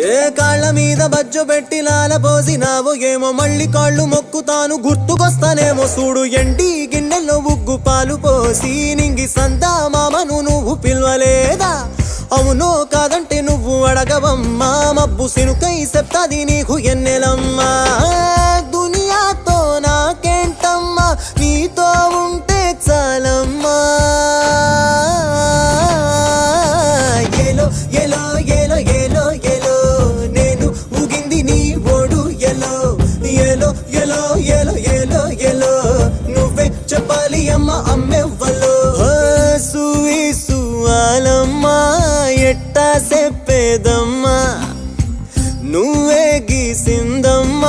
ఏ కాళ్ళ మీద బజ్జు పెట్టి లాల పోసినావో ఏమో మళ్ళీ కాళ్ళు మొక్కుతాను గుర్తుకొస్తానేమో చూడు ఎండి గిన్నెల్లో ఉగ్గు పాలు పోసి నింగి సంతా మామను నువ్వు పిలవలేదా అవునో కాదంటే నువ్వు అడగవమ్మా మబ్బు సినుకై చెప్తాది నీకు ఎన్నెలమ్మా దునియాతో నాకేంటమ్మా నీతో ఉంటే చాలమ్మా ఏలో ఏలో ఏలో ఏలో ఏలో నేను ఊగింది నీ ఓడు ఎలో ఏలో ఏలో ఏలో ఏలో ఏలో నువ్వే చెప్పాలి అమ్మ అమ్మెవ్వలో సూసు ఆలమ్మా ఎట్టా చెప్పేదమ్మా నువ్వే గీసిందమ్మా